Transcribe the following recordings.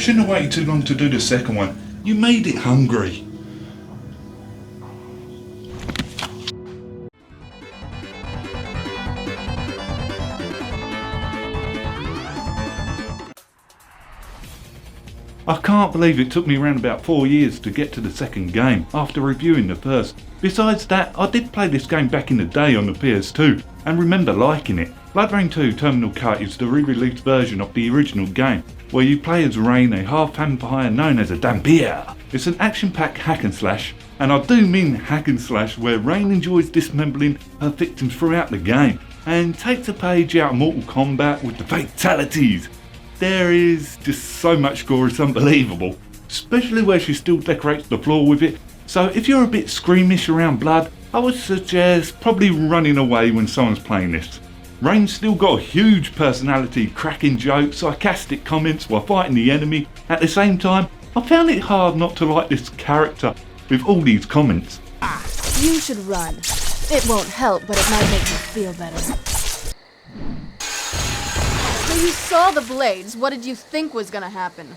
shouldn't have waited too long to do the second one. You made it hungry. I can't believe it took me around about 4 years to get to the second game after reviewing the first. Besides that, I did play this game back in the day on the PS2 and remember liking it. BloodRayne 2 Terminal Cut is the re-released version of the original game, where you play as Rayne, a half-vampire known as a vampire. It's an action-packed hack and slash, and I do mean hack and slash, where Rayne enjoys dismembering her victims throughout the game and takes a page out of Mortal Kombat with the fatalities. There is just so much gore, it's unbelievable, especially where she still decorates the floor with it. So if you're a bit squeamish around blood, I would suggest probably running away when someone's playing this. Rayne's still got a huge personality, cracking jokes, sarcastic comments while fighting the enemy. At the same time, I found it hard not to like this character with all these comments. You should run. It won't help, but it might make you feel better. When you saw the blades, what did you think was gonna happen?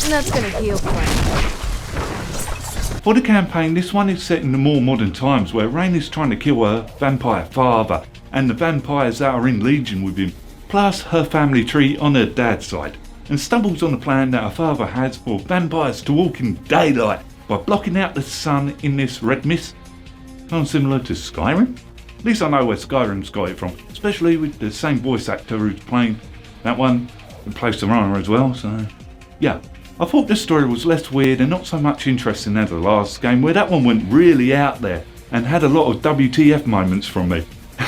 And that's gonna heal for you. For the campaign, this one is set in the more modern times where Rayne is trying to kill her vampire father and the vampires that are in legion with him, plus her family tree on her dad's side, and stumbles on a plan that her father has for vampires to walk in daylight by blocking out the sun in this red mist. Sounds similar to Skyrim? At least I know where Skyrim's got it from, especially with the same voice actor who's playing that one and plays the runner as well, so yeah. I thought the story was less weird and not so much interesting as the last game, where that one went really out there and had a lot of WTF moments from me.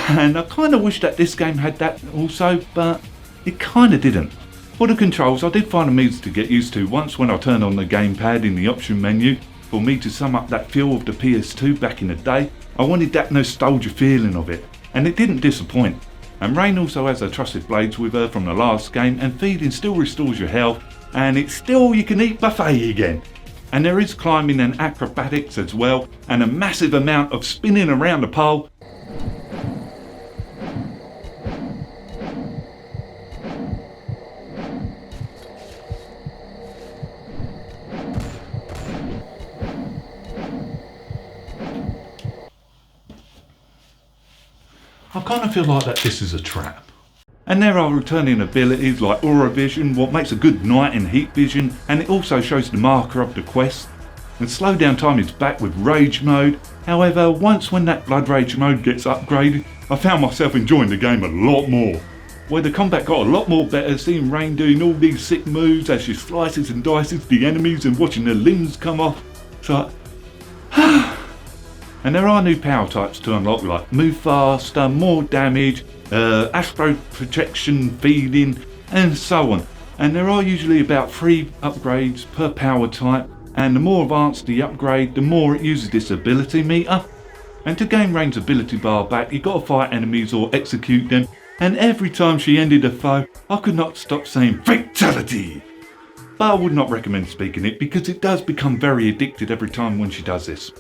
And I kind of wish that this game had that also, but it kind of didn't. For the controls, I did find them easy to get used to once when I turned on the gamepad in the option menu. For me to sum up that feel of the PS2 back in the day, I wanted that nostalgia feeling of it, and it didn't disappoint. And Rayne also has her trusted blades with her from the last game, and feeding still restores your health, and it's still you can eat buffet again. And there is climbing and acrobatics as well, and a massive amount of spinning around the pole. I kind of feel like that this is a trap. And there are returning abilities like aura vision, what makes a good night and heat vision, and it also shows the marker of the quest. And slowdown time is back with rage mode. However, once when that blood rage mode gets upgraded, I found myself enjoying the game a lot more. Where the combat got a lot more better, seeing Rayne doing all these sick moves as she slices and dices the enemies and watching their limbs come off. So and there are new power types to unlock, like move faster, more damage, astro protection, feeding, and so on. And there are usually about 3 upgrades per power type, and the more advanced the upgrade, the more it uses this ability meter. And to gain Rayne's ability bar back, you gotta fight enemies or execute them, and every time she ended a foe, I could not stop saying fatality. But I would not recommend speaking it because it does become very addicted every time when she does this.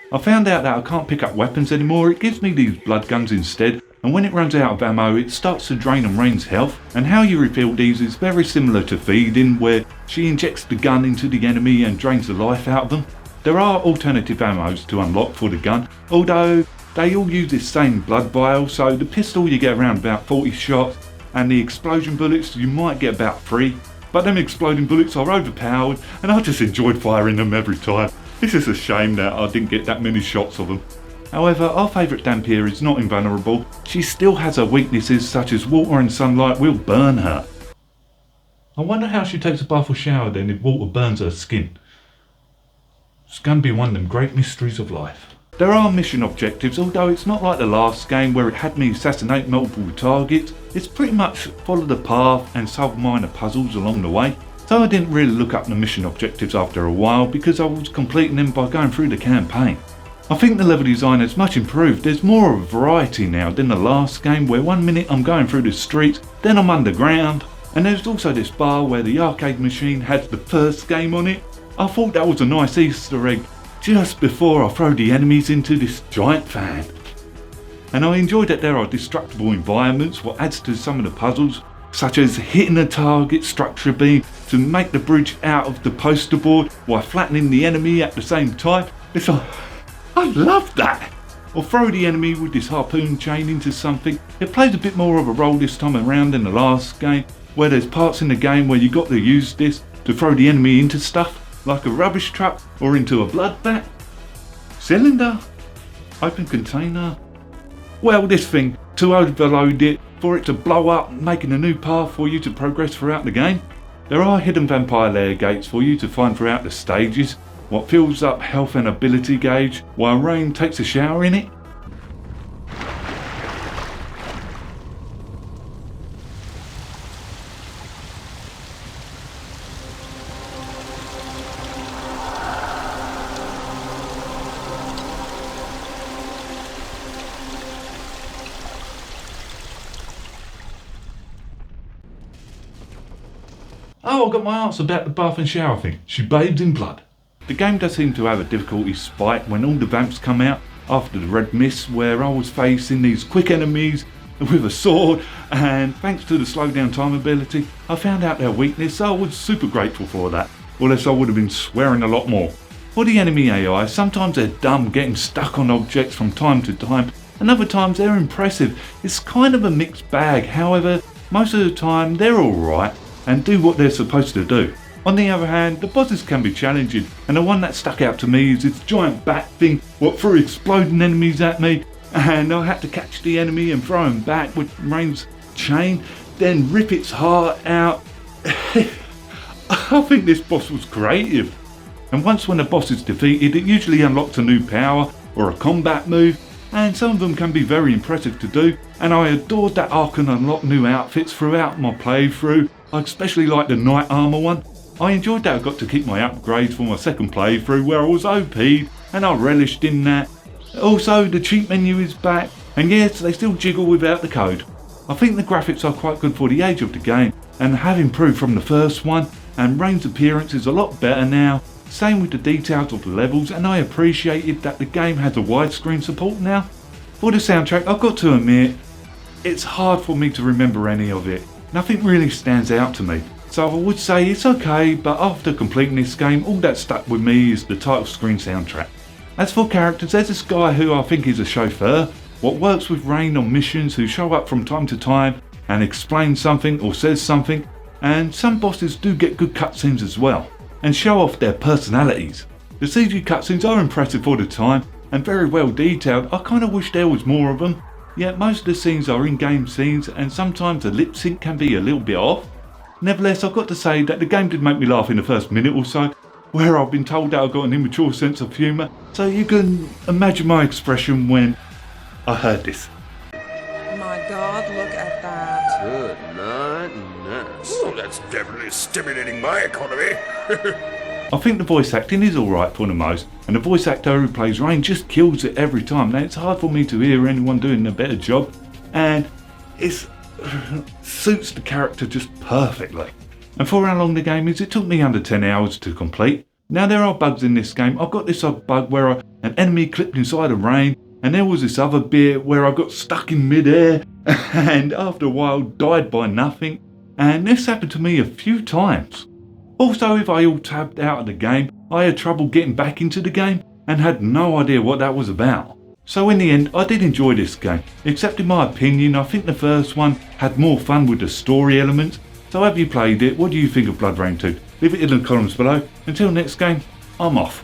I found out that I can't pick up weapons anymore, it gives me these blood guns instead, and when it runs out of ammo it starts to drain on Rayne's health, and how you refill these is very similar to feeding, where she injects the gun into the enemy and drains the life out of them. There are alternative ammos to unlock for the gun, although they all use this same blood vial, so the pistol you get around about 40 shots, and the explosion bullets you might get about 3, but them exploding bullets are overpowered and I just enjoyed firing them every time. It's just a shame that I didn't get that many shots of them. However, our favourite Dampier is not invulnerable. She still has her weaknesses, such as water and sunlight will burn her. I wonder how she takes a bath or shower then if water burns her skin. It's going to be one of them great mysteries of life. There are mission objectives, although it's not like the last game where it had me assassinate multiple targets. It's pretty much follow the path and solve minor puzzles along the way. So I didn't really look up the mission objectives after a while because I was completing them by going through the campaign. I think the level design has much improved. There's more of a variety now than the last game, where one minute I'm going through the streets, then I'm underground. And there's also this bar where the arcade machine has the first game on it. I thought that was a nice Easter egg just before I throw the enemies into this giant fan. And I enjoyed that there are destructible environments, what adds to some of the puzzles. such as hitting a target structure beam to make the bridge out of the poster board while flattening the enemy at the same time. It's like, I love that! Or throw the enemy with this harpoon chain into something. It plays a bit more of a role this time around than the last game, where there's parts in the game where you got to use this to throw the enemy into stuff, like a rubbish truck or into a blood vat. Cylinder? Open container? Well, this thing, to overload it, for it to blow up, making a new path for you to progress throughout the game. There are hidden vampire lair gates for you to find throughout the stages, what fills up health and ability gauge while Rayne takes a shower in it. Oh, I got my answer about the bath and shower thing. She bathed in blood. The game does seem to have a difficulty spike when all the vamps come out after the red mist, where I was facing these quick enemies with a sword, and thanks to the slow down time ability, I found out their weakness, so I was super grateful for that, or else I would have been swearing a lot more. For the enemy AI, sometimes they're dumb getting stuck on objects from time to time, and other times they're impressive. It's kind of a mixed bag, however, most of the time they're alright and do what they're supposed to do. On the other hand, the bosses can be challenging, and the one that stuck out to me is this giant bat thing what threw exploding enemies at me, and I had to catch the enemy and throw him back with Rayne's chain, then rip its heart out. I think this boss was creative. And once when the boss is defeated, it usually unlocks a new power or a combat move, and some of them can be very impressive to do, and I adored that I can unlock new outfits throughout my playthrough. I especially like the knight armour one. I enjoyed that I got to keep my upgrades for my second playthrough where I was OP'd, and I relished in that. Also, the cheat menu is back, and yes, they still jiggle without the code. I think the graphics are quite good for the age of the game, and have improved from the first one, and Rayne's appearance is a lot better now. Same with the details of the levels, and I appreciated that the game has a widescreen support now. For the soundtrack, I've got to admit, it's hard for me to remember any of it. Nothing really stands out to me, so I would say it's okay, but after completing this game, all that stuck with me is the title screen soundtrack. As for characters, there's this guy who I think is a chauffeur, what works with Rayne on missions, who show up from time to time and explain something or says something, and some bosses do get good cutscenes as well, and show off their personalities. The CG cutscenes are impressive for the time, and very well detailed. I kinda wish there was more of them. Yet most of the scenes are in-game scenes, and sometimes the lip sync can be a little bit off. Nevertheless, I've got to say that the game did make me laugh in the first minute or so, where I've been told that I've got an immature sense of humour, so you can imagine my expression when I heard this. My God, look at that. Good night. Oh, that's definitely stimulating my economy. I think the voice acting is alright for the most, and the voice actor who plays Rayne just kills it every time. Now, it's hard for me to hear anyone doing a better job, and it suits the character just perfectly. And for how long the game is, it took me under 10 hours to complete. Now, there are bugs in this game. I've got this odd bug where an enemy clipped inside of Rayne, and there was this other bit where I got stuck in mid-air, and after a while died by nothing, and this happened to me a few times. Also, if I alt-tabbed out of the game, I had trouble getting back into the game and had no idea what that was about. So in the end, I did enjoy this game, except in my opinion, I think the first one had more fun with the story elements. So have you played it? What do you think of BloodRayne 2? Leave it in the comments below. Until next game, I'm off.